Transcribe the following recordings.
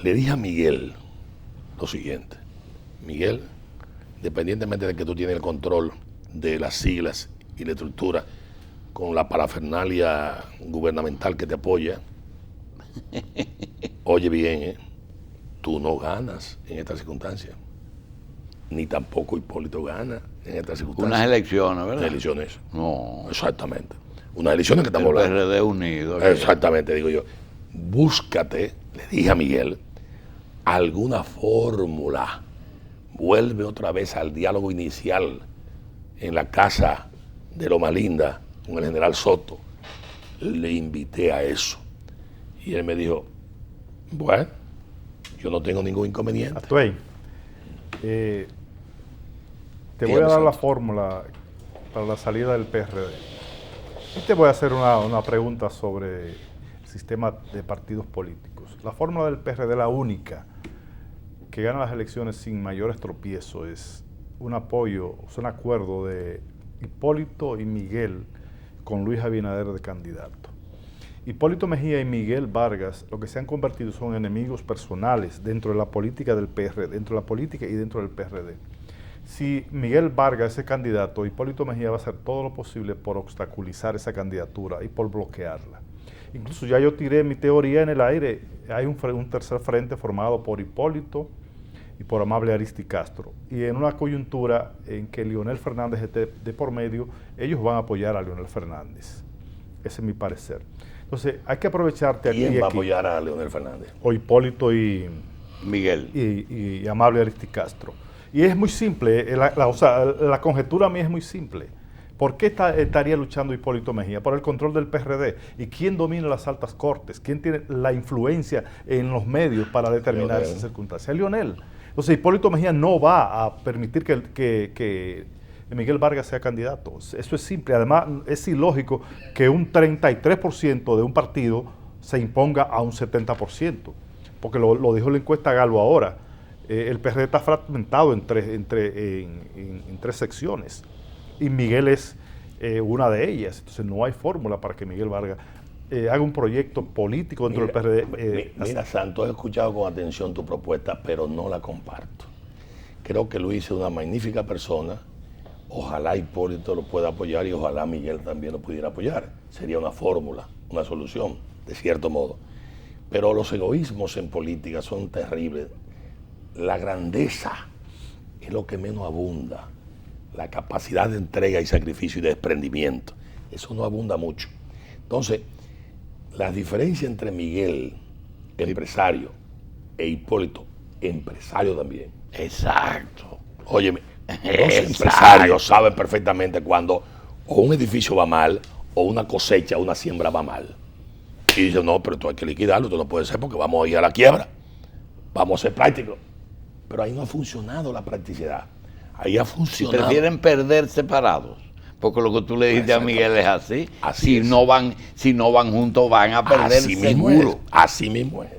Le dije a Miguel lo siguiente: Miguel, independientemente de que tú tienes el control de las siglas y la estructura con la parafernalia gubernamental que te apoya, oye bien, tú no ganas en esta circunstancia, ni tampoco Hipólito gana en esta circunstancia. Unas elecciones, ¿verdad? Unas elecciones. No. Exactamente. Unas elecciones que estamos El hablando. PRD unido. Exactamente, digo yo. Búscate, le dije a Miguel, alguna fórmula. Vuelve otra vez al diálogo inicial en la casa de Loma Linda con el general Soto. Le invité a eso. Y él me dijo, bueno, yo no tengo ningún inconveniente. Atuey, te voy a dar la fórmula para la salida del PRD. Y te voy a hacer una pregunta sobre el sistema de partidos políticos. La fórmula del PRD, la única que gana las elecciones sin mayores tropiezos, es un apoyo, un acuerdo de Hipólito y Miguel con Luis Abinader de candidato. Hipólito Mejía y Miguel Vargas lo que se han convertido son enemigos personales dentro de la política del PRD, dentro de la política y dentro del PRD. Si Miguel Vargas es candidato, Hipólito Mejía va a hacer todo lo posible por obstaculizar esa candidatura y por bloquearla. Incluso ya yo tiré mi teoría en el aire. Hay un tercer frente formado por Hipólito y por Amable Aristicastro. Y en una coyuntura en que Leonel Fernández esté de por medio, ellos van a apoyar a Leonel Fernández. Ese es mi parecer. Entonces, hay que aprovecharte aquí. ¿Quién va a apoyar a Leonel Fernández? O Hipólito y Miguel. Y Amable Aristicastro. Y es muy simple, la conjetura mía es muy simple. ¿Por qué estaría luchando Hipólito Mejía? Por el control del PRD. ¿Y quién domina las altas cortes? ¿Quién tiene la influencia en los medios para determinar esas circunstancias? Leonel. Entonces Hipólito Mejía no va a permitir que Miguel Vargas sea candidato. Eso es simple. Además, es ilógico que un 33% de un partido se imponga a un 70%. Porque lo dijo la encuesta Galo ahora. El PRD está fragmentado en tres secciones. Y Miguel es una de ellas. Entonces no hay fórmula para que Miguel Vargas haga un proyecto político dentro del PRD. Mira, Santos, he escuchado con atención tu propuesta, pero no la comparto. Creo que Luis es una magnífica persona. Ojalá Hipólito lo pueda apoyar y ojalá Miguel también lo pudiera apoyar. Sería una fórmula, una solución, de cierto modo. Pero los egoísmos en política son terribles. La grandeza es lo que menos abunda. La capacidad de entrega y sacrificio y de desprendimiento. Eso no abunda mucho. Entonces, la diferencia entre Miguel, empresario, e Hipólito, empresario también. Exacto. Óyeme, los empresarios saben perfectamente cuando o un edificio va mal, o una cosecha, una siembra va mal. Y dicen, no, pero tú hay que liquidarlo, esto no puede ser porque vamos a ir a la quiebra. Vamos a ser prácticos. Pero ahí no ha funcionado la practicidad. Ahí ha funcionado. Prefieren perder separados. Porque lo que tú le dijiste a Miguel es así. Si no van juntos, van a perder seguro. Así mismo es.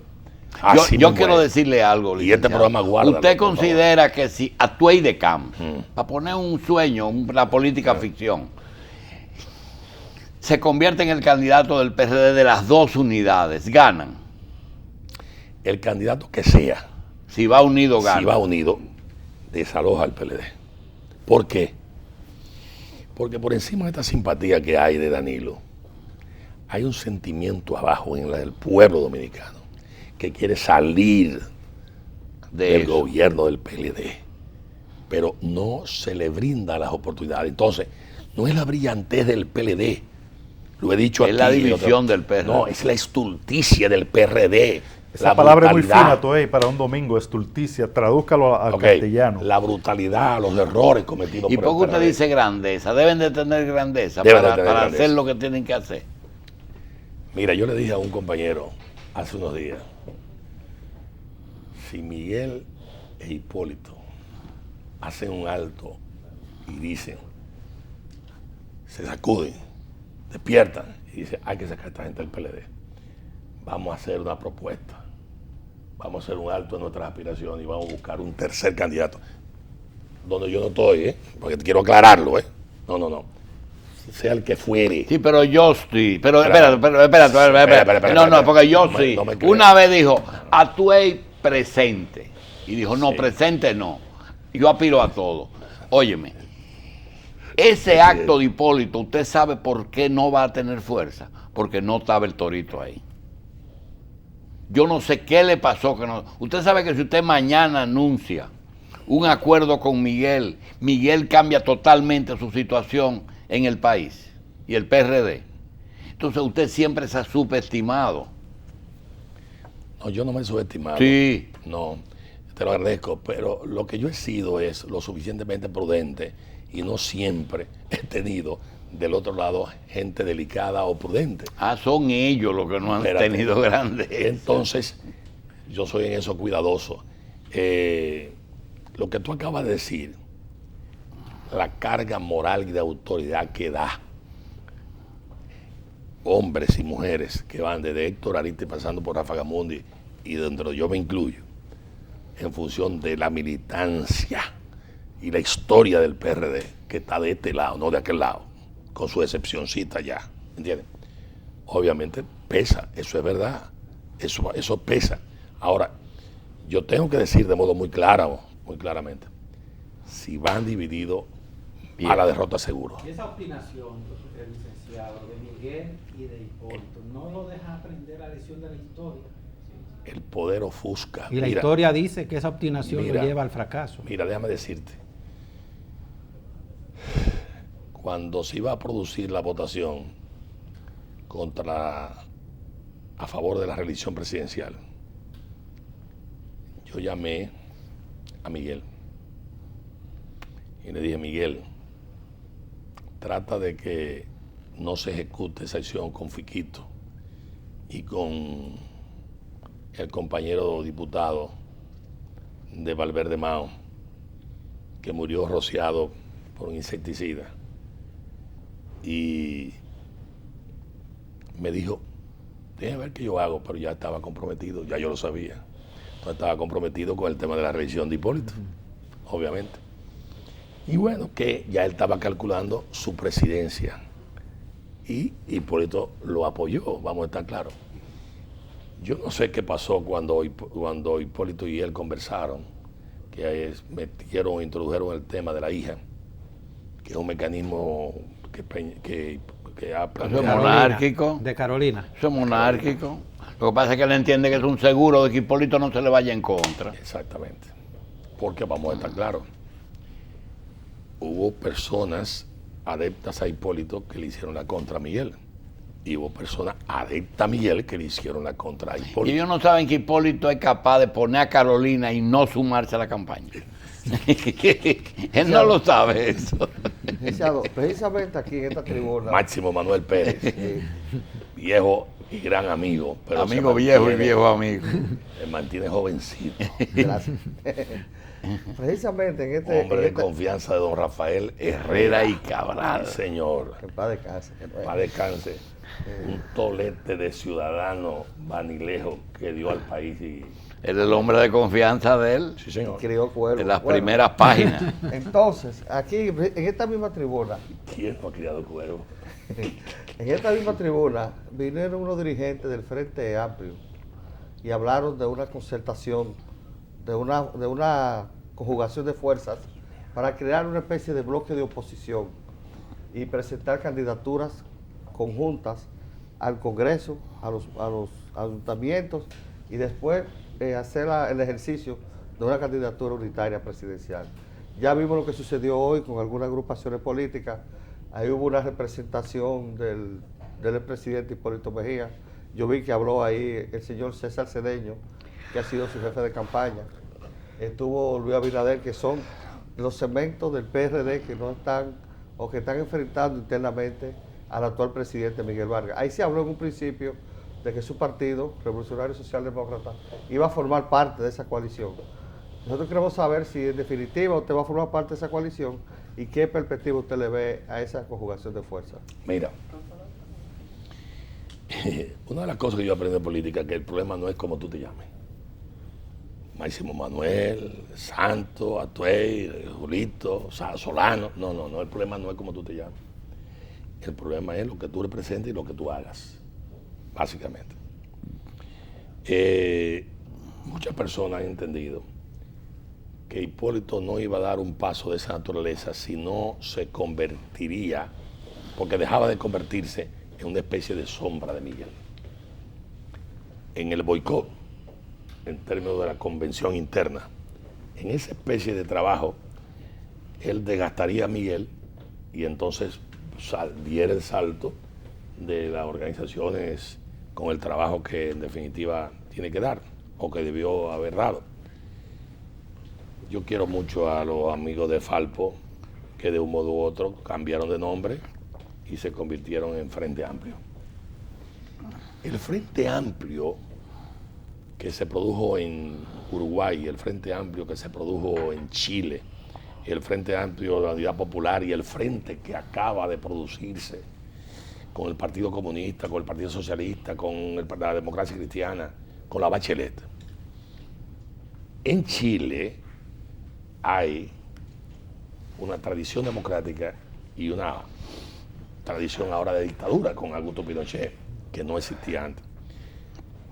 Yo quiero decirle algo, licenciado. Y este programa guarda. ¿Usted considera que si Atuey de Camps, para poner un sueño, una política ficción, se convierte en el candidato del PRD de las dos unidades, ganan? El candidato que sea. Si va unido, gana. Si va unido, desaloja al PLD. ¿Por qué? Porque por encima de esta simpatía que hay de Danilo, hay un sentimiento abajo en el pueblo dominicano que quiere salir del gobierno del PLD, pero no se le brinda las oportunidades. Entonces, no es la brillantez del PLD, lo he dicho aquí. Es la división del PRD. No, es la estulticia del PRD. Esa palabra es muy fina, Toey, para un domingo, estulticia. Tradúzcalo al castellano. La brutalidad, los errores cometidos por el PRD. ¿Y por qué usted dice grandeza? Deben de tener grandeza para hacer lo que tienen que hacer. Mira, yo le dije a un compañero hace unos días, si Miguel e Hipólito hacen un alto y dicen, se sacuden, despiertan y dicen, hay que sacar a esta gente del PLD. Vamos a hacer una propuesta, vamos a hacer un alto en nuestras aspiraciones y vamos a buscar un tercer candidato. Donde yo no estoy, porque quiero aclararlo, No. Sea el que fuere. Sí, pero yo sí. Pero espérate. No, porque yo sí. Una vez dijo, Atuey presente. Y dijo, no, presente no. Yo aspiro a todo. Óyeme, ese acto de Hipólito, ¿usted sabe por qué no va a tener fuerza? Porque no estaba el Torito ahí. Yo no sé qué le pasó. Que no. Usted sabe que si usted mañana anuncia un acuerdo con Miguel, Miguel cambia totalmente su situación en el país y el PRD. Entonces usted siempre se ha subestimado. No, yo no me he subestimado. Sí. No, te lo agradezco, pero lo que yo he sido es lo suficientemente prudente y no siempre he tenido del otro lado gente delicada o prudente. Ah, son ellos los que no han tenido grandes. Entonces, yo soy en eso cuidadoso. Lo que tú acabas de decir, la carga moral y de autoridad que da hombres y mujeres que van desde Héctor Arispe pasando por Rafa Gamundi y dentro yo me incluyo, en función de la militancia y la historia del PRD, que está de este lado, no de aquel lado, con su excepcioncita ya, ¿entiendes? Obviamente pesa, eso es verdad, eso pesa. Ahora, yo tengo que decir de modo muy claro, muy claramente, si van divididos, a la derrota seguro. Y esa obstinación, licenciado, de Miguel y de Hipólito, no lo deja aprender la lección de la historia. El poder ofusca. Y la historia dice que esa obstinación lo lleva al fracaso. Mira, déjame decirte, cuando se iba a producir la votación a favor de la reelección presidencial, yo llamé a Miguel y le dije, Miguel, trata de que no se ejecute esa acción con Fiquito y con el compañero diputado de Valverde Mao, que murió rociado por un insecticida. Y me dijo, déjame ver qué yo hago, pero ya estaba comprometido, ya yo lo sabía. Entonces estaba comprometido con el tema de la reelección de Hipólito, obviamente. Y bueno, que ya él estaba calculando su presidencia. Y Hipólito lo apoyó, vamos a estar claros. Yo no sé qué pasó cuando Hipólito y él conversaron, que introdujeron el tema de la hija, que es un mecanismo que ha planteado. Eso es monárquico. De Carolina. Eso es monárquico. Lo que pasa es que él entiende que es un seguro de que Hipólito no se le vaya en contra. Exactamente. Porque vamos a estar claros, hubo personas adeptas a Hipólito que le hicieron la contra a Miguel. Y hubo personas adeptas a Miguel que le hicieron la contra a Hipólito. Y ellos no saben que Hipólito es capaz de poner a Carolina y no sumarse a la campaña. Él no lo sabe eso. Precisamente aquí en esta tribuna. Máximo Manuel Pérez, viejo y gran amigo. Pero amigo viejo y viejo amigo. Se mantiene jovencito. Gracias. Precisamente en este... Hombre de confianza de don Rafael Herrera y Cabral, señor. Que paz descanse. Paz descanse. Un tolete de ciudadano vanilejo que dio al país y... Él es el hombre de confianza de él. Sí, señor. Crió cuervo. De las primeras páginas. Entonces, aquí, en esta misma tribuna... ¿Quién no ha criado cuervo? En esta misma tribuna vinieron unos dirigentes del Frente Amplio y hablaron de una concertación, de una conjugación de fuerzas para crear una especie de bloque de oposición y presentar candidaturas conjuntas al Congreso, a los ayuntamientos y después hacer el ejercicio de una candidatura unitaria presidencial. Ya vimos lo que sucedió hoy con algunas agrupaciones políticas. Ahí hubo una representación del presidente Hipólito Mejía. Yo vi que habló ahí el señor César Cedeño, que ha sido su jefe de campaña. Estuvo Luis Abinader, que son los segmentos del PRD que no están o que están enfrentando internamente al actual presidente Miguel Vargas. Ahí se habló en un principio de que su partido, Revolucionario Socialdemócrata, iba a formar parte de esa coalición. Nosotros queremos saber si en definitiva usted va a formar parte de esa coalición y qué perspectiva usted le ve a esa conjugación de fuerzas. Mira, una de las cosas que yo aprendí en política es que el problema no es como tú te llames. Máximo Manuel, Santo, Atuey, Julito, Solano. No, el problema no es como tú te llames. El problema es lo que tú representes y lo que tú hagas, básicamente. Muchas personas han entendido que Hipólito no iba a dar un paso de esa naturaleza si no se convertiría, porque dejaba de convertirse en una especie de sombra de Miguel. En el boicot, en términos de la convención interna, en esa especie de trabajo, él desgastaría a Miguel y entonces diera el salto de las organizaciones con el trabajo que en definitiva tiene que dar o que debió haber dado. Yo quiero mucho a los amigos de Falpo que de un modo u otro cambiaron de nombre y se convirtieron en Frente Amplio. El Frente Amplio que se produjo en Uruguay, el Frente Amplio que se produjo en Chile, el Frente Amplio de la Unidad Popular y el Frente que acaba de producirse con el Partido Comunista, con el Partido Socialista, con la Democracia Cristiana, con la Bachelet. En Chile hay una tradición democrática y una tradición ahora de dictadura con Augusto Pinochet, que no existía antes.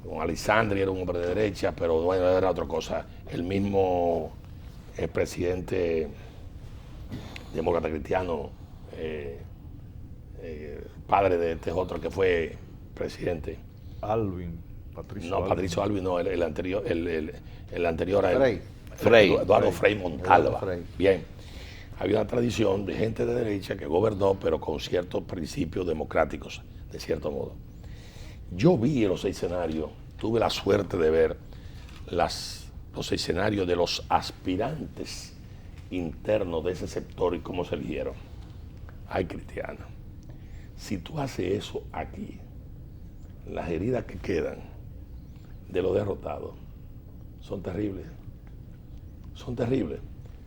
Con Alessandri era un hombre de derecha, pero bueno, era otra cosa. El mismo presidente demócrata cristiano, padre de este otro que fue presidente. Alvin, Patricio. No, Alvin. Patricio Alvin, no, el anterior a él. Frei. Eduardo Frei Montalva. Frei. Bien. Había una tradición de gente de derecha que gobernó, pero con ciertos principios democráticos, de cierto modo. Yo vi en los escenarios, tuve la suerte de ver los escenarios de los aspirantes internos de ese sector y cómo se eligieron. Ay, Cristiana, si tú haces eso aquí, las heridas que quedan de los derrotados son terribles. Son terribles.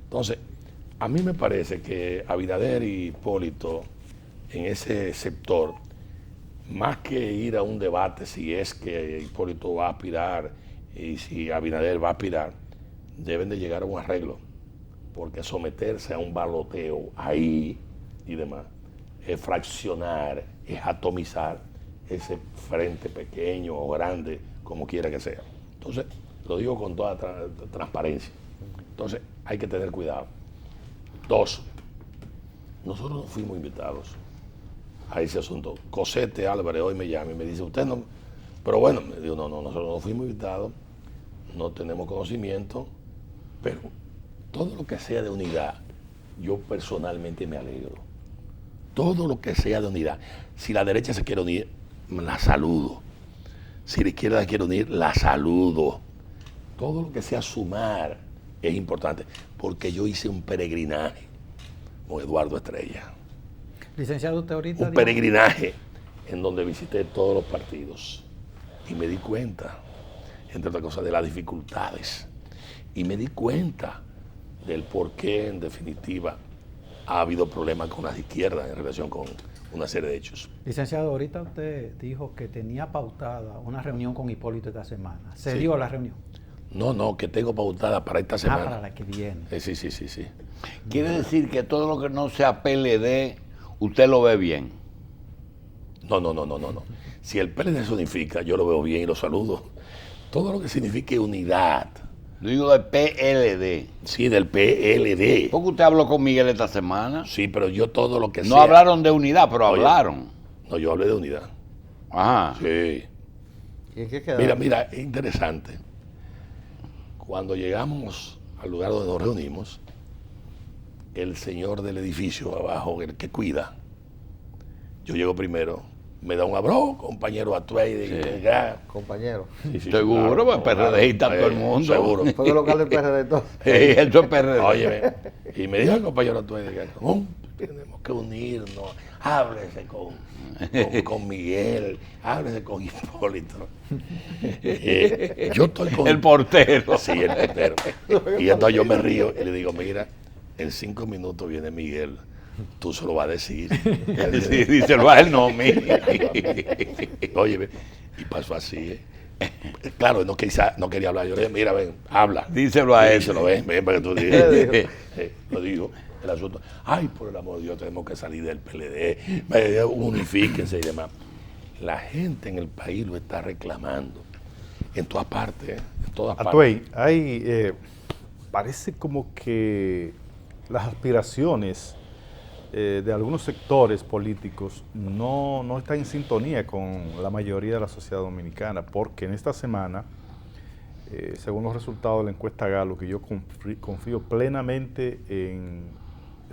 Entonces, a mí me parece que Abinader y Hipólito en ese sector, más que ir a un debate si es que Hipólito va a aspirar y si Abinader va a aspirar, deben de llegar a un arreglo, porque someterse a un baloteo ahí y demás es fraccionar, es atomizar ese frente pequeño o grande, como quiera que sea. Entonces, lo digo con toda transparencia. Entonces, hay que tener cuidado. 2, nosotros no fuimos invitados a ese asunto. Cosete Álvarez hoy me llama y me dice, usted no, pero bueno, me digo, no, nosotros no fuimos invitados, no tenemos conocimiento, pero todo lo que sea de unidad, yo personalmente me alegro. Todo lo que sea de unidad. Si la derecha se quiere unir, la saludo. Si la izquierda se quiere unir, la saludo. Todo lo que sea sumar es importante, porque yo hice un peregrinaje con Eduardo Estrella. Licenciado, usted ahorita Un peregrinaje en donde visité todos los partidos y me di cuenta, entre otras cosas, de las dificultades y me di cuenta del por qué, en definitiva, ha habido problemas con las izquierdas en relación con una serie de hechos. Licenciado, ahorita usted dijo que tenía pautada una reunión con Hipólito esta semana. ¿Se Sí. dio la reunión? No, que tengo pautada para esta semana. Para la que viene. Sí. Quiere decir que todo lo que no sea PLD, usted lo ve bien. No. Si el PLD se unifica, yo lo veo bien y lo saludo. Todo lo que signifique unidad. Yo digo del PLD. Sí, del PLD. ¿Por qué usted habló con Miguel esta semana? Sí, pero yo todo lo que No sea... hablaron de unidad, pero Oye, hablaron. No, yo hablé de unidad. Ajá. Sí. ¿Y en qué quedó? Mira, es interesante. Cuando llegamos al lugar donde nos reunimos, el señor del edificio abajo, el que cuida, yo llego primero, me da un abrazo, compañero Atuey, Sí. Compañero. Sí, Seguro, pues, PRDista todo el mundo. Seguro. Fue el local del PRD entonces. Eso es PRD. Óyeme, y me dijo el compañero Atuey, no, tenemos que unirnos, háblese con Miguel, háblese con Hipólito. Yo estoy con... El portero. Sí, el portero. Y entonces yo me río y le digo, mira, en 5 minutos viene Miguel, tú se lo vas a decir. Sí, díselo a él, no a mí. Oye, y pasó así, Claro, no quería hablar. Yo le dije, mira, ven, habla. Díselo a él. Díselo, ven para que tú digas. Lo digo, el asunto. Ay, por el amor de Dios, tenemos que salir del PLD. Unifíquense y demás. La gente en el país lo está reclamando. en todas partes, en todas partes. Atuey, parece como que las aspiraciones de algunos sectores políticos no están en sintonía con la mayoría de la sociedad dominicana, porque en esta semana, según los resultados de la encuesta Galo, que yo confío plenamente en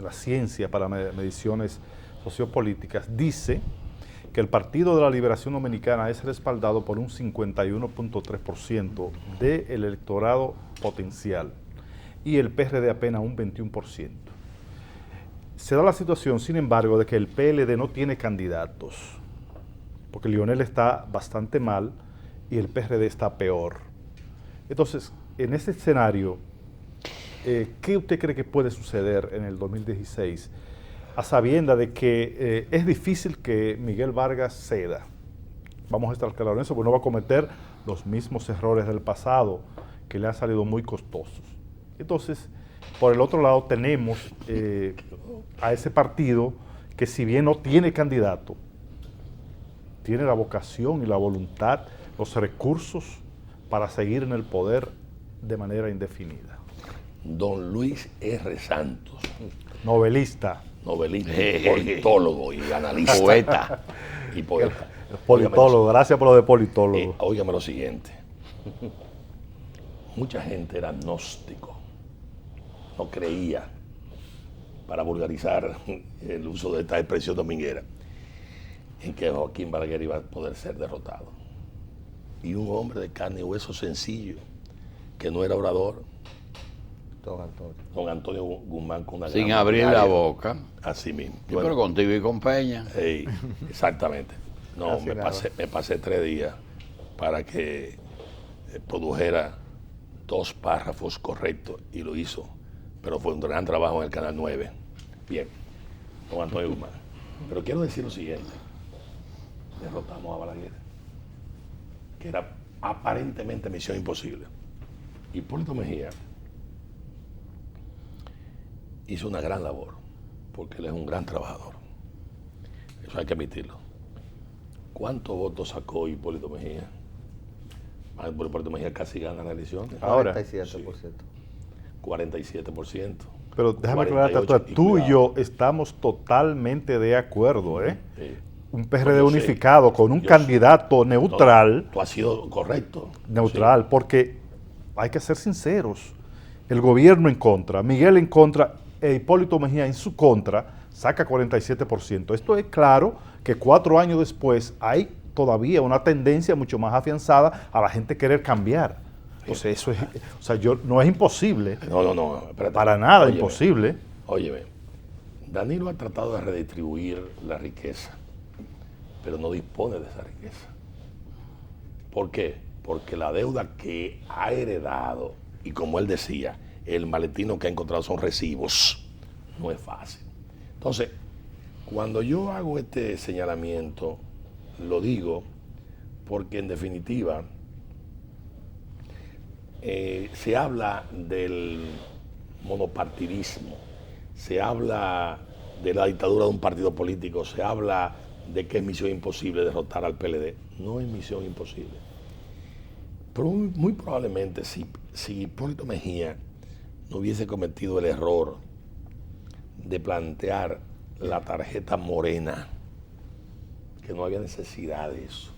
la ciencia para mediciones sociopolíticas, dice que el Partido de la Liberación Dominicana es respaldado por un 51.3% del electorado potencial y el PRD apenas un 21%. Se da la situación, sin embargo, de que el PLD no tiene candidatos, porque Lionel está bastante mal y el PRD está peor. Entonces, en este escenario, ¿qué usted cree que puede suceder en el 2016? A sabienda de que es difícil que Miguel Vargas ceda. Vamos a estar claros en eso, porque no va a cometer los mismos errores del pasado que le han salido muy costosos. Entonces, por el otro lado tenemos a ese partido que, si bien no tiene candidato, tiene la vocación y la voluntad, los recursos para seguir en el poder de manera indefinida. Don Luis R. Santos, Novelista. Politólogo y analista. Poeta. Y poeta. Politólogo, gracias por lo de politólogo. Óigame lo siguiente. Mucha gente era gnóstico. No creía, para vulgarizar el uso de esta expresión dominguera, en que Joaquín Balaguer iba a poder ser derrotado. Y un hombre de carne y hueso sencillo, que no era orador, don Antonio Guzmán, con una Sin gran abrir la maquinaria, boca. así mismo. Yo creo contigo y con Peña. Exactamente. No, me pasé 3 días para que produjera 2 párrafos correctos y lo hizo. Pero fue un gran trabajo en el Canal 9. Bien, don Antonio Guzmán. Pero quiero decir lo siguiente. Derrotamos a Balaguer, que era aparentemente misión imposible. Hipólito Mejía hizo una gran labor, porque él es un gran trabajador. Eso hay que admitirlo. ¿Cuántos votos sacó Hipólito Mejía? Hipólito Mejía casi gana la elección. Ahora. 47%. 47%. Pero déjame aclararte, tú y yo estamos totalmente de acuerdo, ¿eh? Sí. Un PRD unificado con un candidato neutral. No, tú has sido correcto. Neutral, sí. Porque hay que ser sinceros. El gobierno en contra, Miguel en contra, e Hipólito Mejía en su contra, saca 47%. Esto es claro que 4 años después hay todavía una tendencia mucho más afianzada a la gente querer cambiar. Entonces, eso es, o sea, no es imposible. No, espérate. Para nada imposible. Óyeme, Danilo ha tratado de redistribuir la riqueza, pero no dispone de esa riqueza. ¿Por qué? Porque la deuda que ha heredado, y como él decía, el maletino que ha encontrado son recibos, no es fácil. Entonces, cuando yo hago este señalamiento, lo digo porque en definitiva se habla del monopartidismo, se habla de la dictadura de un partido político, se habla de que es misión imposible derrotar al PLD. No es misión imposible. Pero muy probablemente si Hipólito Mejía no hubiese cometido el error de plantear la tarjeta morena, que no había necesidad de eso,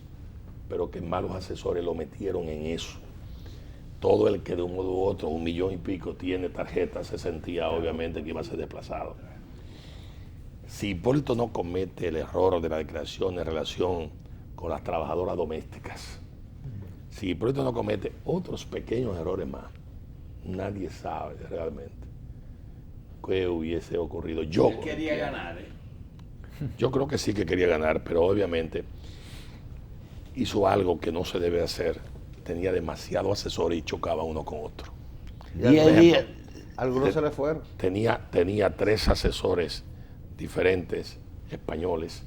pero que malos asesores lo metieron en eso. Todo el que de un modo u otro, 1 millón y pico, tiene tarjeta, se sentía obviamente que iba a ser desplazado. Si Hipólito no comete el error de la declaración en relación con las trabajadoras domésticas, si Hipólito no comete otros pequeños errores más, nadie sabe realmente qué hubiese ocurrido. Él quería ganar, ¿eh? Yo creo que sí que quería ganar, pero obviamente hizo algo que no se debe hacer. Tenía demasiados asesores y chocaba uno con otro. Algunos se le fueron. Tenía 3 asesores diferentes, españoles,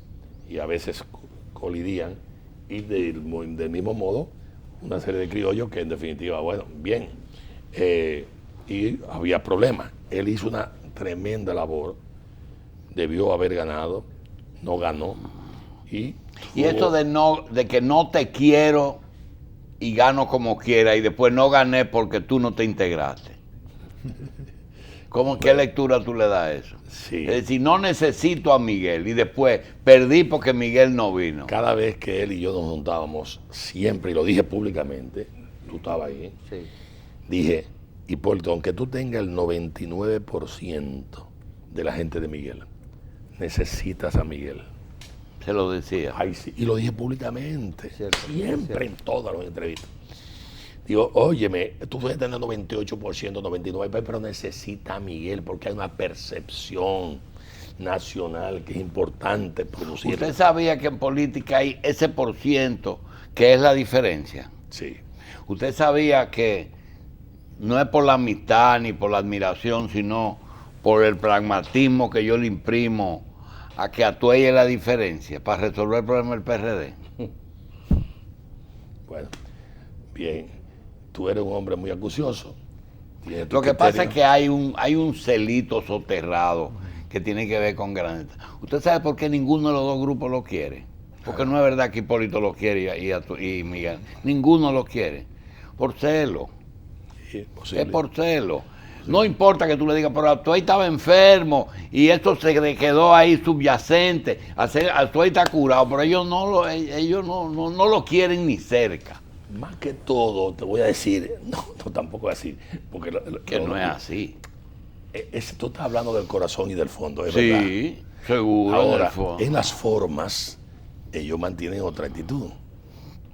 y a veces colidían, y del mismo modo una serie de criollos que en definitiva, bueno, bien, y había problemas. Él hizo una tremenda labor, debió haber ganado, no ganó, y esto de que no te quiero y gano como quiera y después no gané porque tú no te integraste. ¿Qué lectura tú le das a eso? Sí. Es decir, no necesito a Miguel y después perdí porque Miguel no vino. Cada vez que él y yo nos juntábamos, siempre, y lo dije públicamente, tú estabas ahí, Sí. dije, Hipólito, aunque tú tengas el 99% de la gente de Miguel, necesitas a Miguel. Se lo decía. Ay, sí, y lo dije públicamente, Cierto, siempre, cierto. en todas las entrevistas. Digo, óyeme, tú puedes tener 98%, 99%, pero necesita a Miguel porque hay una percepción nacional que es importante producir. ¿Usted sabía que en política hay ese por ciento que es la diferencia? Sí. ¿Usted sabía que no es por la amistad ni por la admiración, sino por el pragmatismo que yo le imprimo a que Atuey es la diferencia para resolver el problema del PRD? Bueno, bien. Tú eres un hombre muy acucioso. Lo que pasa es que hay un celito soterrado que tiene que ver con Graneta. ¿Usted sabe por qué ninguno de los dos grupos lo quiere? Porque no es verdad que Hipólito lo quiere y Miguel. Ninguno lo quiere. Por celo. Sí, Es por celo. No importa que tú le digas, pero Atuey estaba enfermo y esto se le quedó ahí subyacente. Atuey está curado, pero ellos no lo quieren ni cerca. Más que todo, te voy a decir, no tampoco así, porque Que no es así. Tú estás hablando del corazón y del fondo, es verdad. Sí, seguro. Ahora, en las formas, ellos mantienen otra actitud.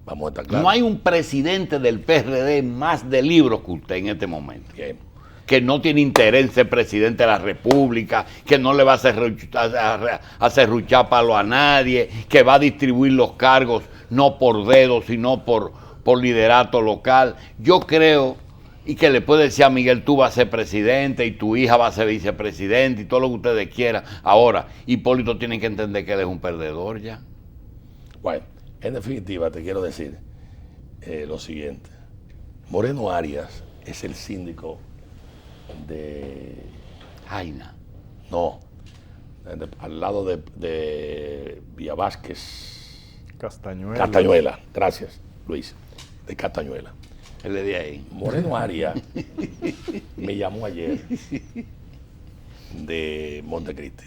Vamos a estar claros. No hay un presidente del PRD más de libros que usted en este momento. Bien. Que no tiene interés en ser presidente de la República, que no le va a serruchar palo a nadie, que va a distribuir los cargos no por dedos, sino por liderato local. Yo creo, y que le puede decir a Miguel, tú vas a ser presidente y tu hija va a ser vicepresidente y todo lo que ustedes quieran. Ahora, Hipólito tiene que entender que él es un perdedor ya. Bueno, en definitiva, te quiero decir lo siguiente. Moreno Arias es el síndico de Jaina. No, al lado de Villa Vázquez. Castañuela. Gracias, Luis. De Castañuela. Él es de ahí. Moreno Arias me llamó ayer de Montecristi.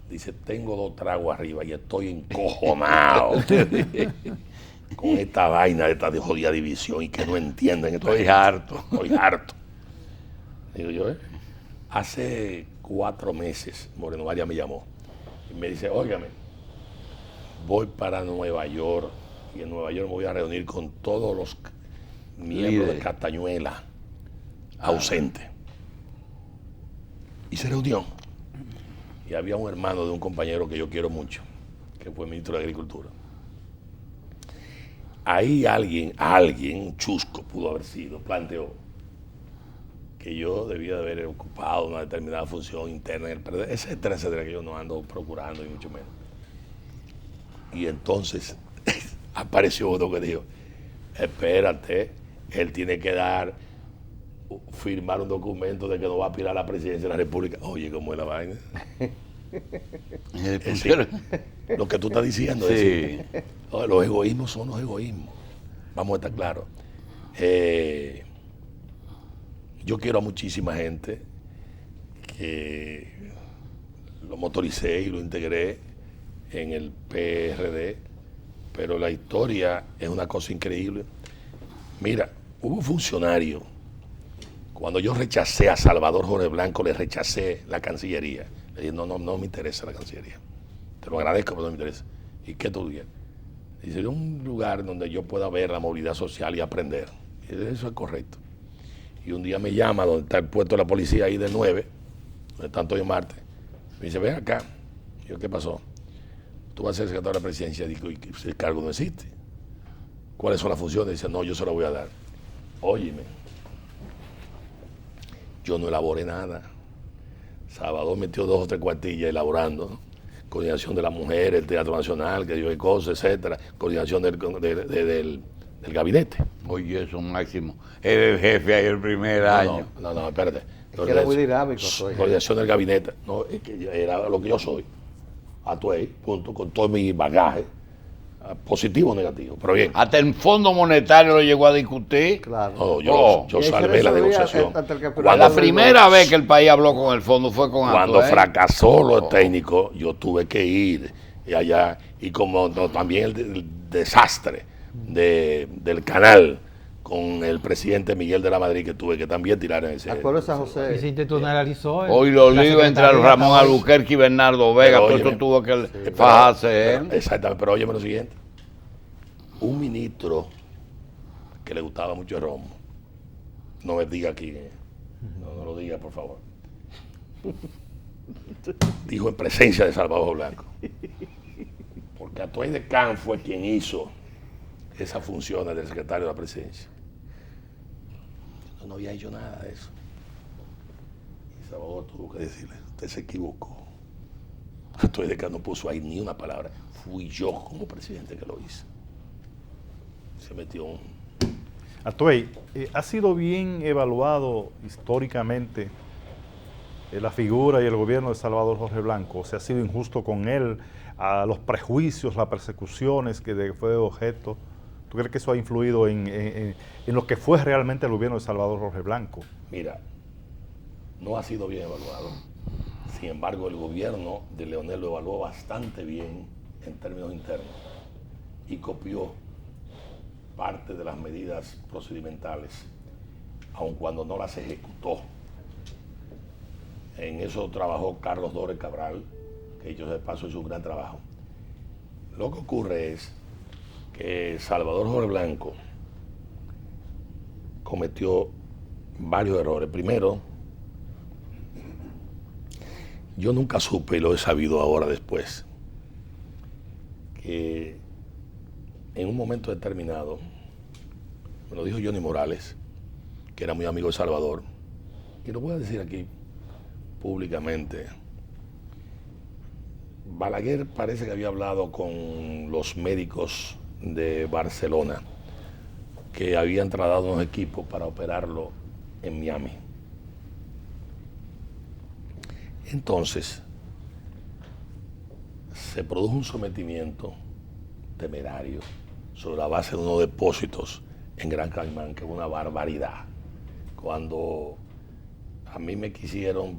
Dice, tengo 2 tragos arriba y estoy encojonado con esta vaina de esta jodida división y que no entienden. Estoy harto. Digo yo, hace 4 meses Moreno Arias me llamó y me dice, óigame, voy para Nueva York y en Nueva York me voy a reunir con todos los miembros de Castañuela ausentes. Y se reunió. Y había un hermano de un compañero que yo quiero mucho, que fue ministro de Agricultura. Ahí alguien, un chusco pudo haber sido, planteó que yo debía de haber ocupado una determinada función interna en el PRD, etcétera, etcétera, que yo no ando procurando, y mucho menos. Y entonces apareció uno que dijo, espérate, él tiene que firmar un documento de que no va a aspirar a la presidencia de la República. Oye, ¿cómo es la vaina? Es decir, lo que tú estás diciendo, es decir, los egoísmos son los egoísmos. Vamos a estar claros. Yo quiero a muchísima gente que lo motoricé y lo integré en el PRD, pero la historia es una cosa increíble. Mira, hubo un funcionario, cuando yo rechacé a Salvador Jorge Blanco, le rechacé la Cancillería. Le dije, no me interesa la Cancillería. Te lo agradezco, pero no me interesa. ¿Y qué tú dices? Dice, un lugar donde yo pueda ver la movilidad social y aprender. Y eso es correcto. Y un día me llama, donde está el puesto de la policía ahí del 9, donde está Antonio Marte. Me dice, ven acá. Y yo, ¿qué pasó? Tú vas a ser secretario de la presidencia. Digo, ¿y el cargo no existe? ¿Cuáles son las funciones? Dice, no, yo se lo voy a dar. Óyeme, yo no elaboré nada. Salvador metió 2 o 3 cuartillas elaborando, ¿no? Coordinación de las mujeres, el Teatro Nacional, que dio de cosas, etcétera. Coordinación del gabinete. Oye, eso máximo. Era el jefe ahí el primer año. No, espérate. Es que era muy dinámico. Coordinación del gabinete. No, es que era lo que yo soy. Atuey, punto, con todo mi bagaje. positivo o negativo, pero bien. Hasta el Fondo Monetario lo llegó a discutir. Claro. No, yo Y hay salvé la que negociación. hasta el campeonato La Cuando, primera vez que el país habló con el fondo fue con cuando Atuey. fracasó lo técnico, yo tuve que ir y allá, y como también el desastre del canal con el presidente Miguel de la Madrid, que tuve que también tirar en ese. Acuérdese, Y se José. institucionalizó. Hoy lo la lío entre Secretaría Ramón estaba ahí. Albuquerque y Bernardo Vega, Pero todo óyeme, eso tuvo que Pero- fajarse él. Exactamente, pero óyeme lo siguiente. Un ministro que le gustaba mucho el romo, no me diga aquí, no lo diga por favor, dijo en presencia de Salvador Blanco, porque Atuey de Can fue quien hizo esas funciones del secretario de la presidencia. Yo no había hecho nada de eso. Y Salvador tuvo que decirle, usted se equivocó. Atuey de Can no puso ahí ni una palabra. Fui yo como presidente que lo hice. Se metió un... Atuey, ¿ha sido bien evaluado históricamente la figura y el gobierno de Salvador Jorge Blanco? ¿Se ha sido injusto con él? A los prejuicios, las persecuciones que fue objeto. ¿Tú crees que eso ha influido en lo que fue realmente el gobierno de Salvador Jorge Blanco? Mira, no ha sido bien evaluado. Sin embargo, el gobierno de Leonel lo evaluó bastante bien en términos internos y copió parte de las medidas procedimentales, aun cuando no las ejecutó. En eso trabajó Carlos Dore Cabral, que dicho sea de paso hizo un gran trabajo. Lo que ocurre es que Salvador Jorge Blanco cometió varios errores. Primero, yo nunca supe, y lo he sabido ahora después, que en un momento determinado, me lo dijo Johnny Morales, que era muy amigo de Salvador, y lo voy a decir aquí públicamente. Balaguer parece que había hablado con los médicos de Barcelona, que habían trasladado unos equipos para operarlo en Miami. Entonces, se produjo un sometimiento temerario sobre la base de unos depósitos en Gran Caimán, que es una barbaridad. Cuando a mí me quisieron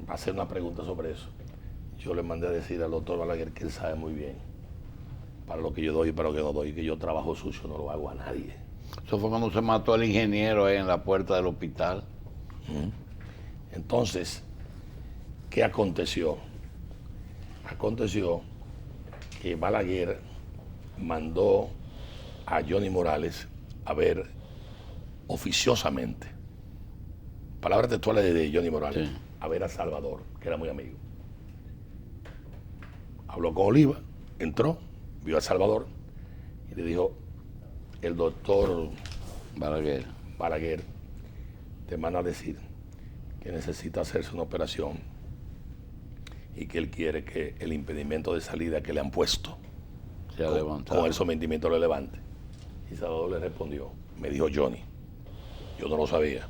hacer una pregunta sobre eso, yo le mandé a decir al doctor Balaguer que él sabe muy bien para lo que yo doy y para lo que no doy, que yo trabajo sucio no lo hago a nadie. Eso fue cuando se mató el ingeniero ahí en la puerta del hospital. Entonces, ¿qué aconteció? Aconteció que Balaguer mandó a Johnny Morales a ver oficiosamente, palabras textuales de Johnny Morales, Sí. a ver a Salvador, que era muy amigo. Habló con Oliva, entró, vio a Salvador y le dijo, el doctor Balaguer te manda a decir que necesita hacerse una operación y que él quiere que el impedimento de salida que le han puesto Se ha levantado. con el sometimiento lo levante. Y Salvador le respondió, me dijo Johnny, yo no lo sabía,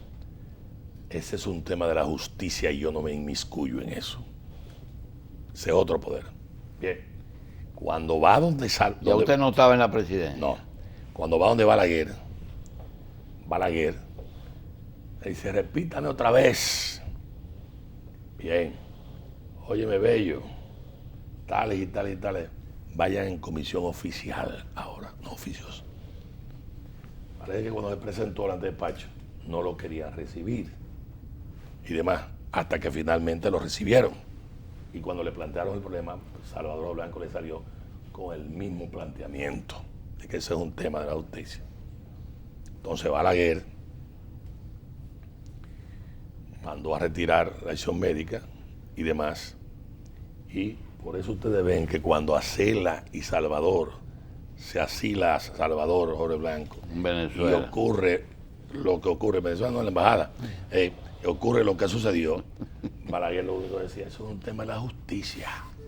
ese es un tema de la justicia y yo no me inmiscuyo en eso. Ese es otro poder. Bien, cuando va donde Ya usted no estaba en la presidencia. no, cuando va donde Balaguer le dice, repítame otra vez. Bien, óyeme bello, tales y tales y tales, vayan en comisión oficial ahora, no oficiosa. Parece que cuando se presentó al despacho no lo querían recibir y demás, hasta que finalmente lo recibieron. Y cuando le plantearon el problema, Salvador Blanco le salió con el mismo planteamiento de que ese es un tema de la justicia. Entonces Balaguer mandó a retirar la acción médica y demás. Y por eso ustedes ven que cuando Acela y Salvador, se asila a Salvador Jorge Blanco, En y Venezuela. ocurre lo que ocurre en Venezuela, no en la embajada, ocurre lo que sucedió, Balaguer lo único que decía, eso es un tema de la justicia.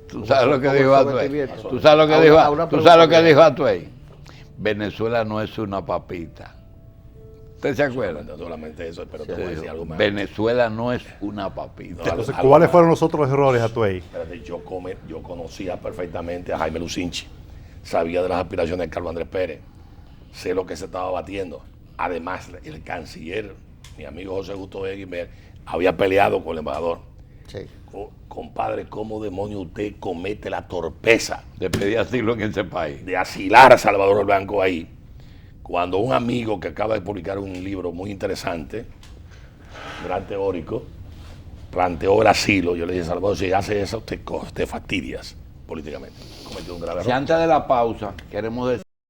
¿Tú sabes lo que Como dijo Atuey? sometimiento. ¿Tú sabes lo que A dijo? una ¿Tú sabes lo que pregunta. dijo Atuey? Venezuela no es una papita. ¿Usted se acuerda? No solamente eso, pero te Sí, voy a decir dijo, algo más. Venezuela no es una papita. No, Entonces, algo ¿cuáles más. fueron los otros errores, Atuey? Espérate, yo conocía perfectamente a Jaime Lucinchi. sabía de las aspiraciones de Carlos Andrés Pérez, sé lo que se estaba batiendo. Además, el canciller, mi amigo José Justo Guimber, había peleado con el embajador. Sí. Compadre, ¿cómo demonios usted comete la torpeza De pedir asilo en ese país. de asilar a Salvador Blanco ahí? Cuando un amigo que acaba de publicar un libro muy interesante, gran teórico, planteó el asilo, yo le dije, Salvador, si hace eso, te fastidias políticamente. Cometió un grave Si error. antes de la pausa queremos decir